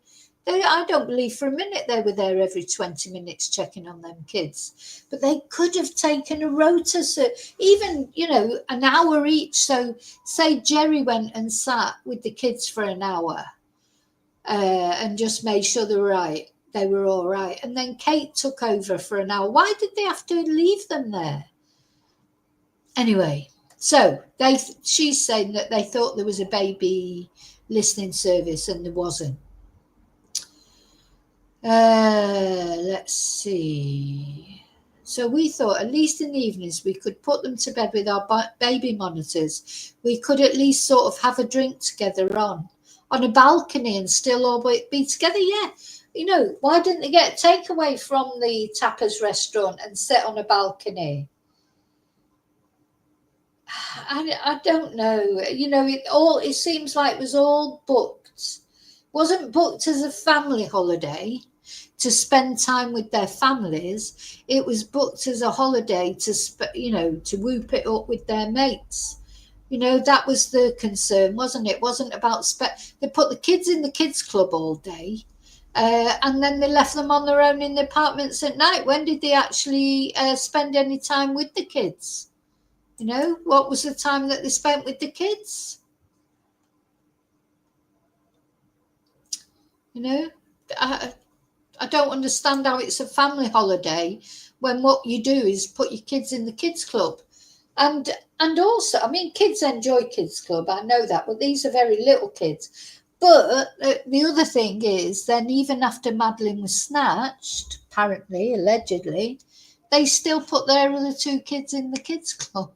I don't believe for a minute they were there every 20 minutes checking on them kids. But they could have taken a rota, so even, you know, an hour each. So say Jerry went and sat with the kids for an hour and just made sure they were all right. And then Kate took over for an hour. Why did they have to leave them there? Anyway, so she's saying that they thought there was a baby listening service and there wasn't. Let's see. So we thought at least in the evenings we could put them to bed with our baby monitors. We could at least sort of have a drink together on a balcony and still all be together. Yeah. You know, why didn't they get takeaway from the Tapas restaurant and sit on a balcony? I don't know. You know, it seems like it was all booked. Wasn't booked as a family holiday to spend time with their families. It was booked as a holiday to to whoop it up with their mates. You know, that was the concern, wasn't it? Wasn't about they put the kids in the kids club all day, and then they left them on their own in the apartments at night. When did they actually spend any time with the kids? You know, what was the time that they spent with the kids? You know, I don't understand how it's a family holiday when what you do is put your kids in the kids club. And also, I mean, kids enjoy kids club, I know that, but these are very little kids. But the other thing is, then even after Madeleine was snatched, apparently, allegedly, they still put their other two kids in the kids club.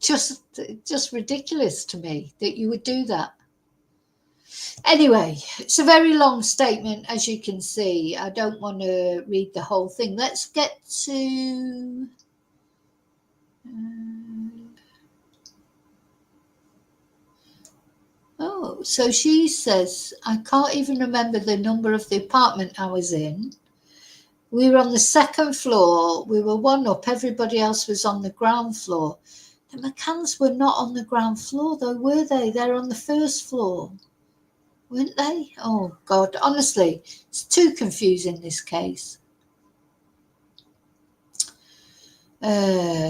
Just ridiculous to me that you would do that. Anyway, it's a very long statement, as you can see. I don't want to read the whole thing. Let's get to... Oh, so she says, I can't even remember the number of the apartment I was in. We were on the second floor. We were one up. Everybody else was on the ground floor. The McCanns were not on the ground floor, though, were they? They're on the first floor, weren't they? Oh, God. Honestly, it's too confusing, this case. Wait.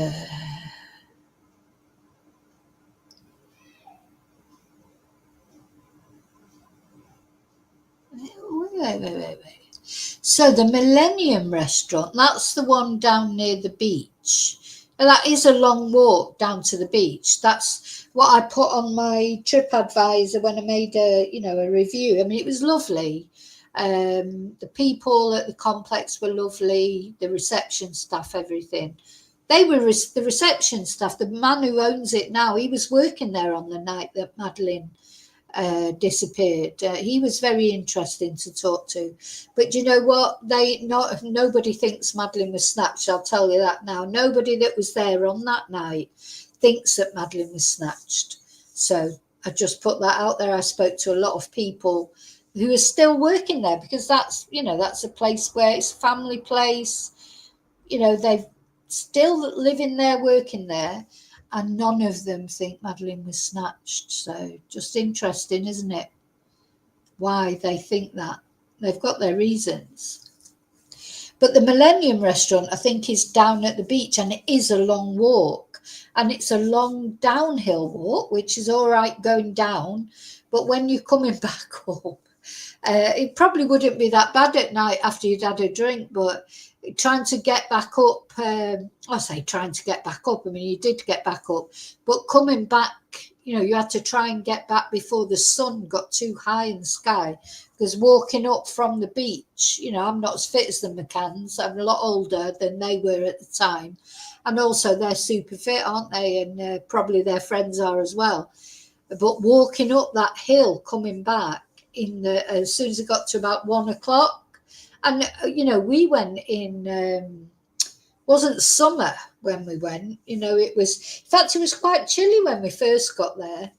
So the Millennium Restaurant, that's the one down near the beach. That is a long walk down to the beach. That's what I put on my TripAdvisor when I made a review. I mean, it was lovely. The people at the complex were lovely. The reception staff, everything. They were the reception staff. The man who owns it now, he was working there on the night that Madeleine disappeared. He was very interesting to talk to, but you know what, nobody thinks Madeleine was snatched. I'll tell you that now. Nobody that was there on that night thinks that Madeleine was snatched. So I just put that out there. I spoke to a lot of people who are still working there, because that's a place where it's a family place. They've still living there, working there, and none of them think Madeleine was snatched. So just interesting, isn't it? Why they think that. They've got their reasons. But the Millennium Restaurant, I think, is down at the beach, and it is a long walk. And it's a long downhill walk, which is all right going down. But when you're coming back up, it probably wouldn't be that bad at night after you'd had a drink, but trying to get back up, I say trying to get back up, I mean, you did get back up, but coming back, you had to try and get back before the sun got too high in the sky, because walking up from the beach, I'm not as fit as the McCanns. I'm a lot older than they were at the time, and also they're super fit, aren't they? And probably their friends are as well. But walking up that hill coming back as soon as it got to about 1 o'clock, and we went in, wasn't summer when we went, it was, in fact, it was quite chilly when we first got there.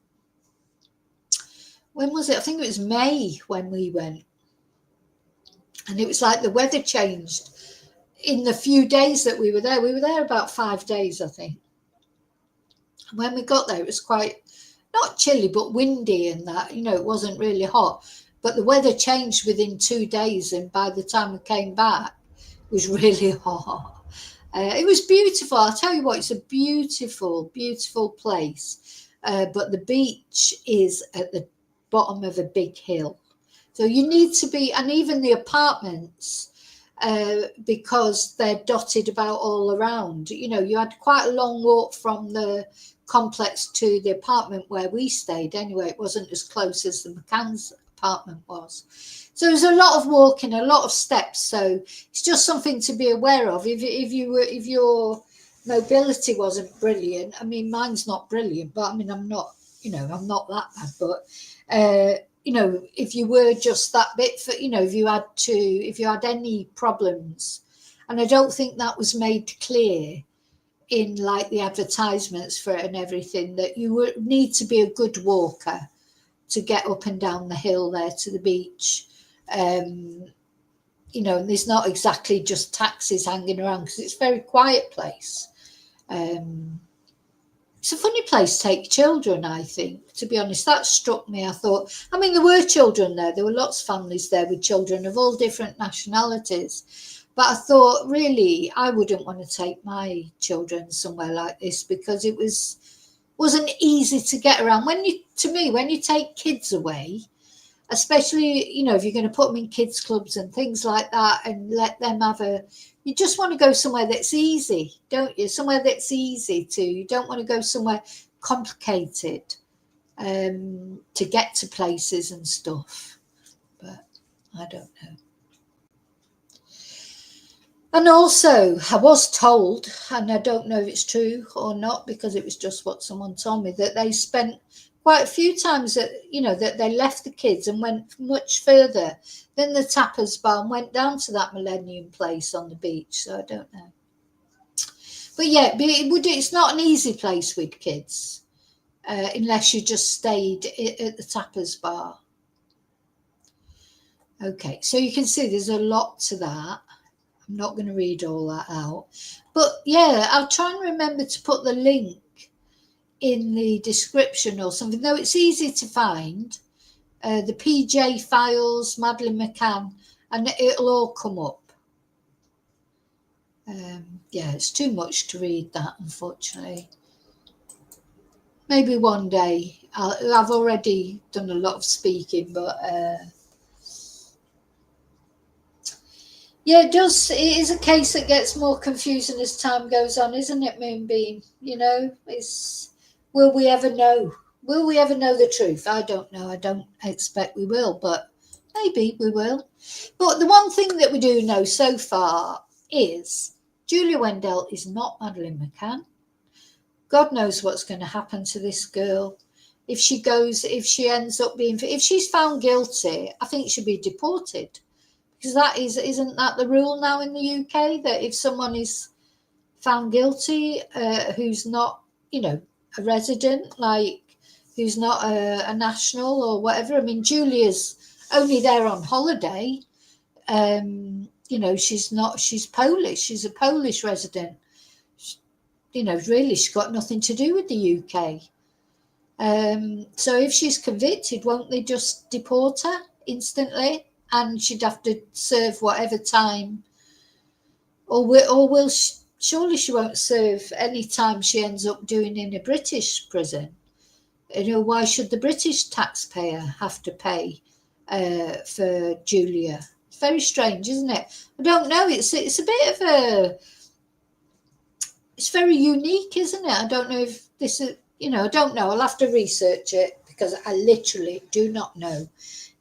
When was it? I think it was May when we went, and it was like the weather changed in the few days that we were there. We were there about 5 days, I think. And when we got there, it was quite, not chilly, but windy, and that, it wasn't really hot. But the weather changed within 2 days, and by the time we came back, it was really hot. It was beautiful. I'll tell you what, it's a beautiful, beautiful place. But the beach is at the bottom of a big hill. So you need to be, and even the apartments, because they're dotted about all around, you had quite a long walk from the complex to the apartment where we stayed. Anyway, it wasn't as close as the McCann's apartment was. So there's a lot of walking, a lot of steps. So it's just something to be aware of. If your mobility wasn't brilliant, I mean, mine's not brilliant, but I mean, I'm not that bad. But if you were just that bit for, if you had any problems, and I don't think that was made clear in like the advertisements for it and everything, that you would need to be a good walker to get up and down the hill there to the beach. You know, there's not exactly just taxis hanging around because it's a very quiet place. It's a funny place to take children, I think, to be honest. That struck me. I thought, I mean, there were children there. There were lots of families there with children of all different nationalities. But I thought, really, I wouldn't want to take my children somewhere like this because it wasn't easy to get around. When you take kids away, especially, you know, if you're going to put them in kids clubs and things like that and let them you just want to go somewhere that's easy, don't you? Somewhere that's easy to, you don't want to go somewhere complicated to get to places and stuff. But I don't know. And also, I was told, and I don't know if it's true or not because it was just what someone told me, that they spent quite a few times that they left the kids and went much further than the Tapas bar and went down to that Millennium place on the beach. So I don't know. But yeah, it's not an easy place with kids unless you just stayed at the Tapas bar. Okay, so you can see there's a lot to that. I'm not going to read all that out. But yeah, I'll try and remember to put the link in the description or something, though it's easy to find. The PJ files, Madeleine McCann, and it'll all come up. Yeah, it's too much to read that, unfortunately. Maybe one day. I've already done a lot of speaking, but yeah, it does. It is a case that gets more confusing as time goes on, isn't it, Moonbeam? You know, will we ever know? Will we ever know the truth? I don't know. I don't expect we will, but maybe we will. But the one thing that we do know so far is Julia Wandelt is not Madeleine McCann. God knows what's going to happen to this girl. If she ends up if she's found guilty, I think she'll be deported. Because isn't that the rule now in the UK, that if someone is found guilty who's not, a resident, like who's not a national or whatever. I mean, Julia's only there on holiday. She's Polish. She's a Polish resident. Really, she's got nothing to do with the UK. So if she's convicted, won't they just deport her instantly? And she'd have to serve whatever time, surely she won't serve any time she ends up doing in a British prison. Why should the British taxpayer have to pay for Julia? It's very strange, isn't it? I don't know. It's a bit of it's very unique, isn't it? I don't know if this is, I don't know. I'll have to research it because I literally do not know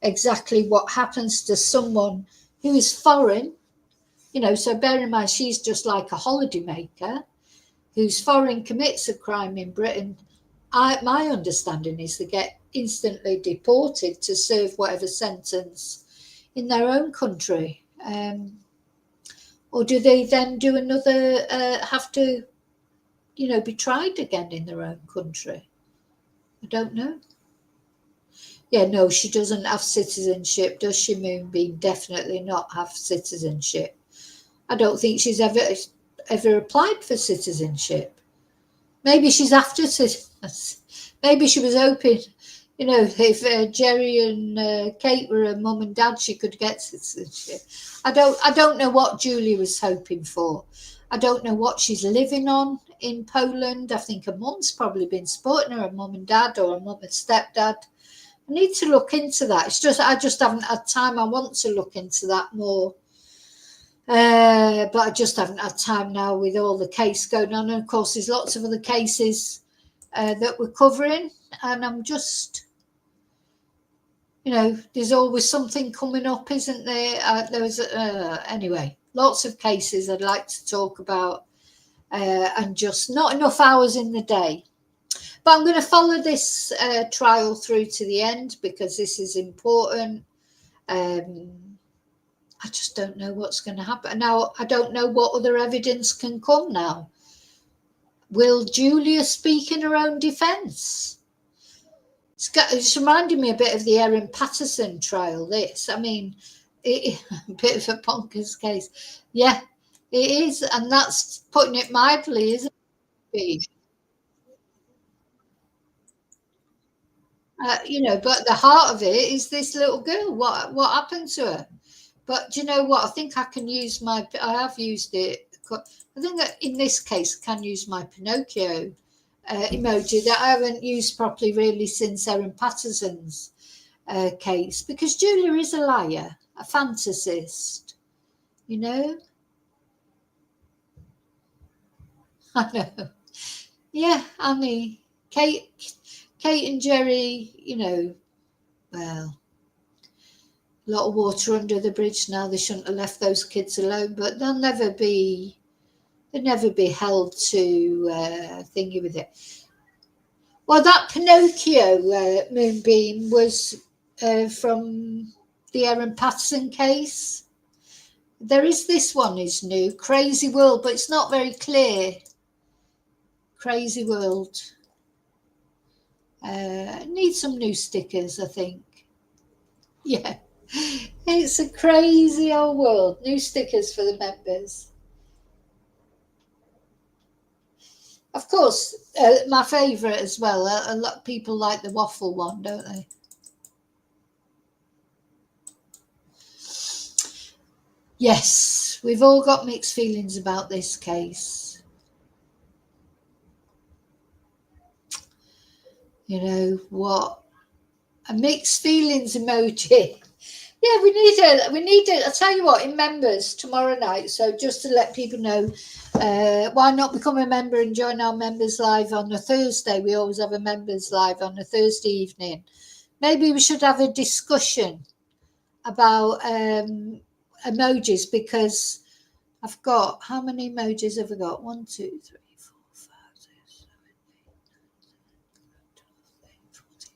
exactly what happens to someone who is foreign, so bear in mind she's just like a holidaymaker who's foreign, commits a crime in Britain. My understanding is they get instantly deported to serve whatever sentence in their own country, or do they then do another have to be tried again in their own country? I don't know. Yeah, no, she doesn't have citizenship, does she, Moonbeam? Definitely not have citizenship. I don't think she's ever applied for citizenship. Maybe she's after citizenship. Maybe she was hoping, if Jerry and Kate were her mum and dad, she could get citizenship. I don't know what Julie was hoping for. I don't know what she's living on in Poland. I think her mum's probably been supporting her mum and dad, or her mum and stepdad. I need to look into that. It's just I just haven't had time. I want to look into that more, but I just haven't had time now with all the case going on. And of course, there's lots of other cases that we're covering, and I'm just, there's always something coming up, isn't there? Anyway, lots of cases I'd like to talk about, and just not enough hours in the day. But I'm going to follow this trial through to the end because this is important. I just don't know what's going to happen. Now, I don't know what other evidence can come now. will Julia speak in her own defence? It's reminding me a bit of the Erin Patterson trial, this. I mean, a bit of a bonkers case. Yeah, it is. And that's putting it mildly, isn't it? But the heart of it is this little girl. What happened to her? But do you know what? I think I can use I have used it. I think that in this case, I can use my Pinocchio emoji that I haven't used properly really since Erin Patterson's case, because Julia is a liar, a fantasist, you know. I know. Yeah, I mean, Kate and Jerry, well, a lot of water under the bridge now. They shouldn't have left those kids alone, but they'll never be held to thingy with it. Well, that Pinocchio moonbeam was from the Erin Patterson case. There is this one is new, Crazy World, but it's not very clear. Crazy World. Need some new stickers, I think. Yeah, it's a crazy old world. New stickers for the members. Of course, my favourite as well. A lot of people like the waffle one, don't they? Yes, we've all got mixed feelings about this case. You know what? A mixed feelings emoji. Yeah, we need it. I'll tell you what, in members tomorrow night. So just to let people know, why not become a member and join our members live on a Thursday? We always have a members live on a Thursday evening. Maybe we should have a discussion about emojis, because I've got, how many emojis have I got? 1, 2, 3, 4, 5, 6, 7, 8, 9, 10, 11, 12, 13, 14.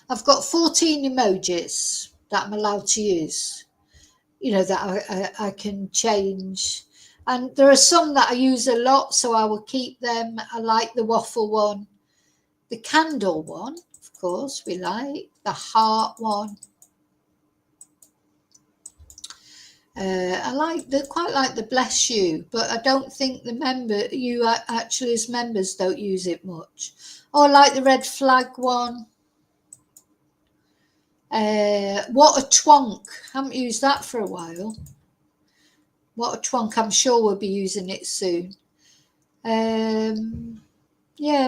I've got 14 emojis that I'm allowed to use, that I can change. And there are some that I use a lot, so I will keep them. I like the waffle one, the candle one, of course, we like the heart one. I quite like the bless you, but I don't think you actually as members don't use it much. Oh, I like the red flag one. What a twonk. Haven't used that for a while. What a twonk. I'm sure we'll be using it soon. Yeah,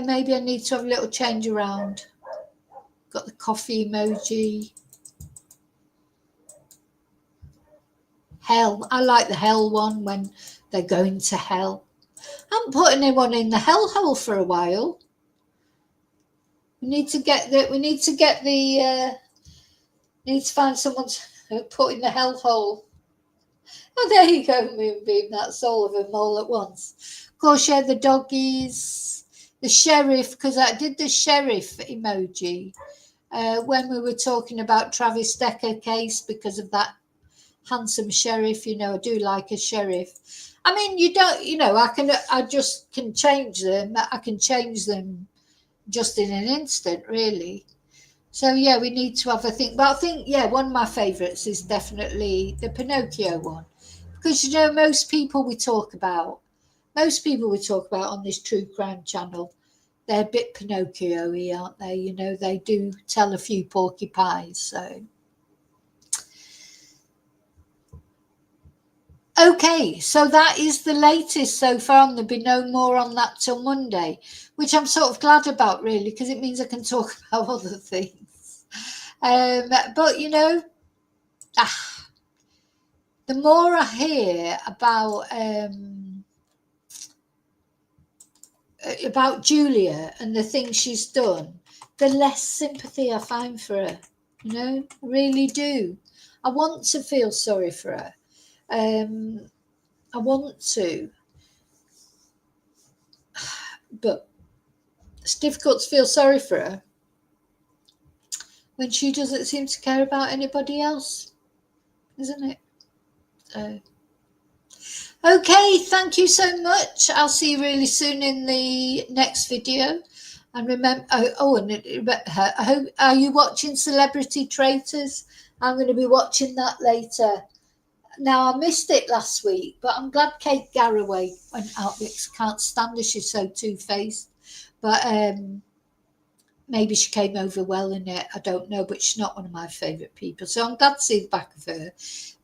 maybe I need to have a little change around. Got the coffee emoji. Hell. I like the hell one when they're going to hell. I haven't put anyone in the hell hole for a while. We need to find someone to put in the hell hole. Oh, there you go, Moonbeam. That's all of them all at once. Of course, yeah, the doggies, the sheriff, because I did the sheriff emoji when we were talking about Travis Decker case, because of that handsome sheriff. I do like a sheriff. I mean, I just can change them. I can change them just in an instant, really. So yeah, we need to have a think. But I think, yeah, one of my favourites is definitely the Pinocchio one, because most people we talk about on this true crime channel, they're a bit Pinocchio-y, aren't they? They do tell a few porcupines. So okay, so that is the latest so far, and there'll be no more on that till Monday, which I'm sort of glad about, really, because it means I can talk about other things. But the more I hear about Julia and the things she's done, the less sympathy I find for her. I really do. I want to feel sorry for her. I want to, but it's difficult to feel sorry for her when she doesn't seem to care about anybody else, isn't it? So Okay, thank you so much. I'll see you really soon in the next video. And remember, I hope, are you watching Celebrity Traitors? I'm going to be watching that later. Now, I missed it last week, but I'm glad Kate Garraway went out because I can't stand her. She's so two-faced. But maybe she came over well in it. I don't know, but she's not one of my favourite people. So I'm glad to see the back of her.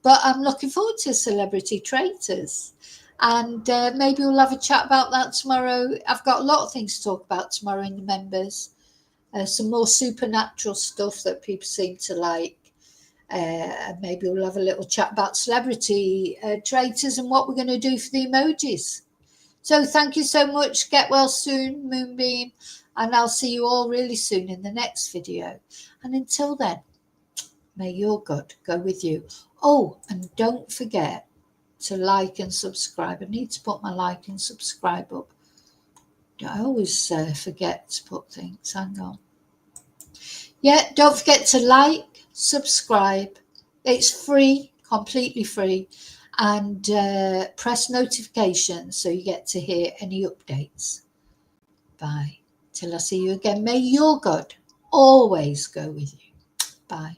But I'm looking forward to Celebrity Traitors. And maybe we'll have a chat about that tomorrow. I've got a lot of things to talk about tomorrow in the members. Some more supernatural stuff that people seem to like. Maybe we'll have a little chat about celebrity traitors and what we're going to do for the emojis. So thank you so much. Get well soon, Moonbeam. And I'll see you all really soon in the next video. And until then, may your God go with you. Oh, and don't forget to like and subscribe. I need to put my like and subscribe up. I always forget to put things. Hang on. Yeah, don't forget to like, subscribe. It's free, completely free. And press notifications so you get to hear any updates. Bye. Till I see you again. May your God always go with you. Bye.